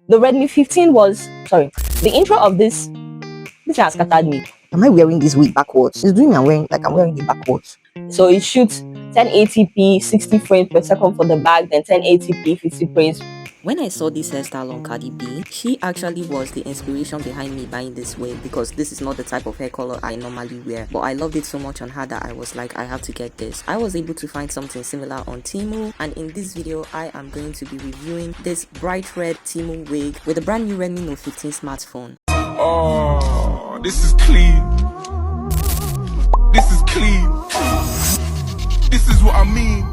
The Redmi 15 was, sorry, the intro of this has scattered me. Am I wearing this wig backwards? It's doing me, I'm wearing it backwards. So it shoots 1080p 60 frames per second for the back, then 1080p 50 frames. When I saw this hairstyle on Cardi B, she actually was the inspiration behind me buying this wig, because this is not the type of hair color I normally wear, but I loved it so much on her that I was like, I have to get this. I was able to find something similar on Temu, and in this video I am going to be reviewing this bright red Temu wig with a brand new Redmi Note 15 smartphone. Oh, this is clean. This is clean. This is what I mean.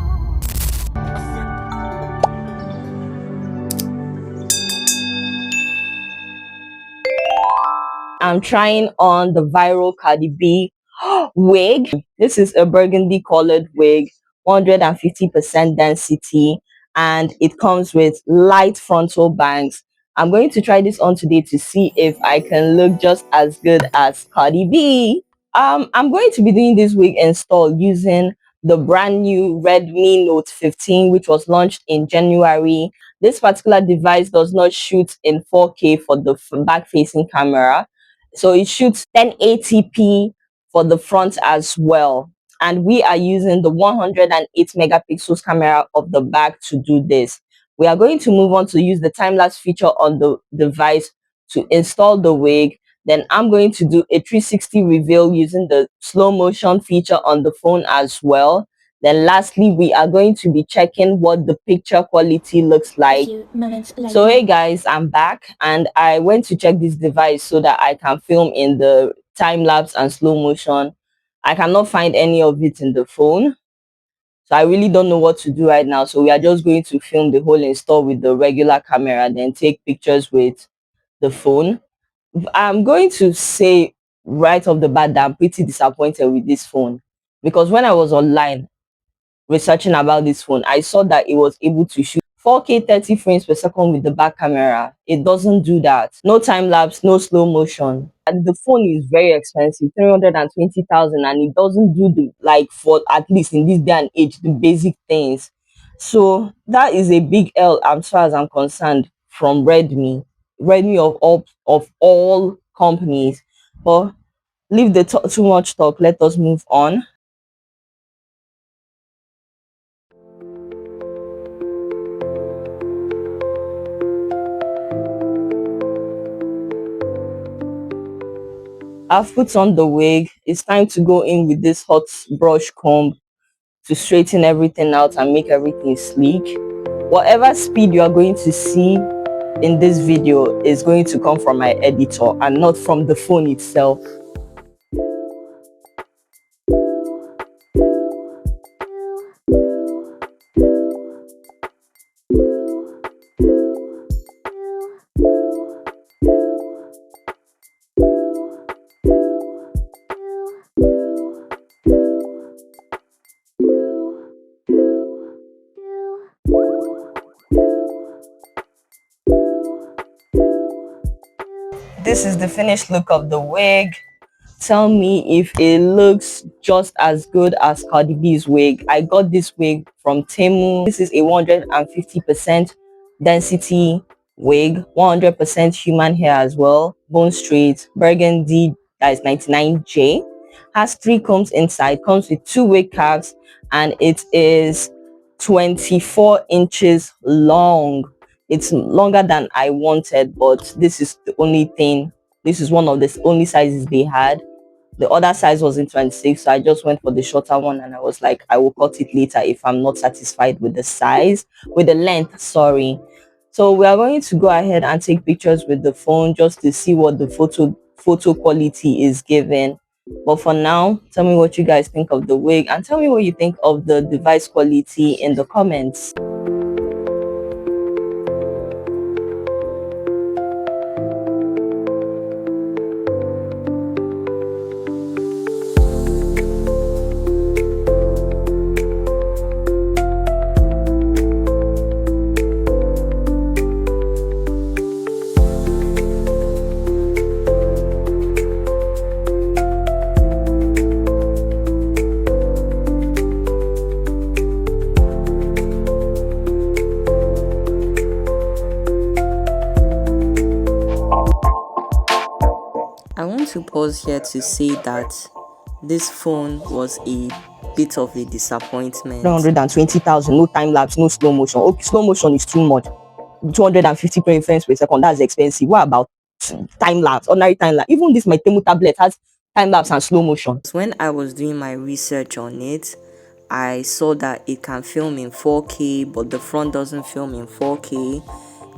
I'm trying on the viral Cardi B wig. This is a burgundy colored wig, 150% density, and it comes with light frontal bangs. I'm going to try this on today to see if I can look just as good as Cardi B. I'm going to be doing this wig install using the brand new Redmi Note 15, which was launched in January. This particular device does not shoot in 4K for the back-facing camera. So it shoots 1080p for the front as well. And we are using the 108 megapixels camera of the back to do this. We are going to move on to use the time-lapse feature on the device to install the wig. Then I'm going to do a 360 reveal using the slow motion feature on the phone as well. Then lastly, we are going to be checking what the picture quality looks like. So hey guys, I'm back and I went to check this device so that I can film in the time lapse and slow motion. I cannot find any of it in the phone. So I really don't know what to do right now. So we are just going to film the whole install with the regular camera, then take pictures with the phone. I'm going to say right off the bat that I'm pretty disappointed with this phone, because when I was online researching about this phone, I saw that it was able to shoot 4K 30 frames per second with the back camera. It doesn't do that. No time lapse, no slow motion. And the phone is very expensive, 320,000, and it doesn't do the, like, for at least in this day and age, the basic things. So that is a big L as far as I'm concerned from Redmi. Redmi of all companies. But leave the too much talk. Let us move on. I've put on the wig. It's time to go in with this hot brush comb to straighten everything out and make everything sleek. Whatever speed you are going to see in this video is going to come from my editor and not from the phone itself. This is the finished look of the wig. Tell me if it looks just as good as Cardi B's wig. I got this wig from Temu. This is a 150% density wig, 100% human hair as well, bone straight, burgundy, that is 99J. Has 3 combs inside, comes with 2 wig caps, and it is 24 inches long. It's longer than I wanted, but this is the only thing. This is one of the only sizes they had. The other size was in 26, so I just went for the shorter one, and I was like, I will cut it later if I'm not satisfied with the size, with the length, sorry. So we are going to go ahead and take pictures with the phone just to see what the photo quality is given. But for now, tell me what you guys think of the wig, and tell me what you think of the device quality in the comments. to pause here to say that this phone was a bit of a disappointment. 320,000, no time lapse, no slow motion. Okay, slow motion is too much. 250 frames per second, that's expensive. What about time lapse, ordinary time lapse? Even this my Temu tablet has time lapse and slow motion. When I was doing my research on it, I saw that it can film in 4K, but the front doesn't film in 4K.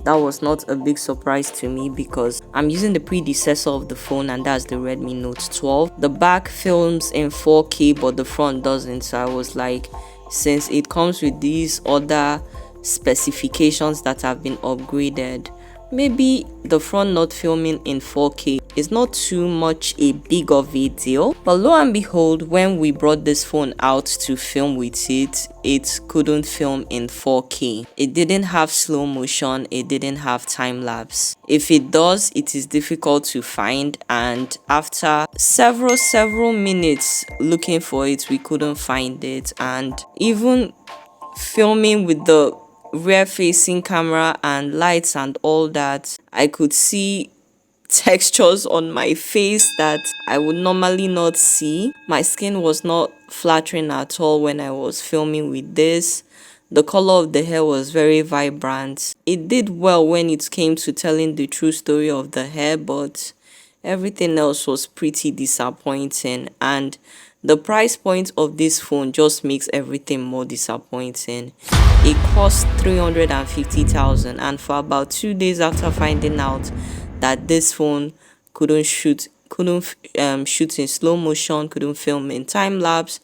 That was not a big surprise to me because I'm using the predecessor of the phone, and that's the Redmi Note 12. The back films in 4K, but the front doesn't. So I was like, since it comes with these other specifications that have been upgraded, maybe the front not filming in 4K is not too much a big of a deal. But lo and behold, when we brought this phone out to film with it, it couldn't film in 4K. It didn't have slow motion, it didn't have time lapse. If it does, it is difficult to find, and after several minutes looking for it, we couldn't find it. And even filming with the rear facing camera and lights and all that, I could see textures on my face that I would normally not see. My skin was not flattering at all when I was filming with this. The color of the hair was very vibrant. It did well when it came to telling the true story of the hair, but everything else was pretty disappointing, and the price point of this phone just makes everything more disappointing. It cost 350,000, and for about 2 days after finding out that this phone couldn't shoot in slow motion, couldn't film in time lapse,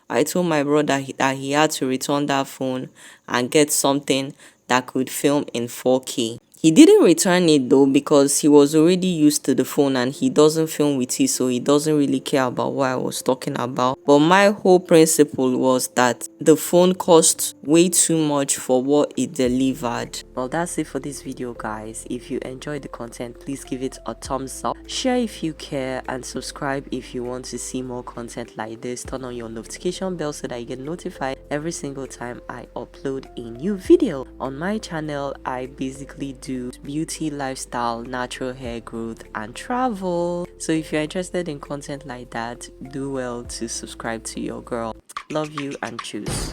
I told my brother that he had to return that phone and get something that could film in 4K. He didn't return it though, because he was already used to the phone and he doesn't film with it, so he doesn't really care about what I was talking about. But my whole principle was that the phone cost way too much for what it delivered. Well, that's it for this video, guys. If you enjoyed the content, please give it a thumbs up, share if you care, and subscribe if you want to see more content like this. Turn on your notification bell so that you get notified every single time I upload a new video. On my channel, I basically do beauty, lifestyle, natural hair growth, and travel. So if you're interested in content like that, do well to subscribe to your girl. Love you and choose.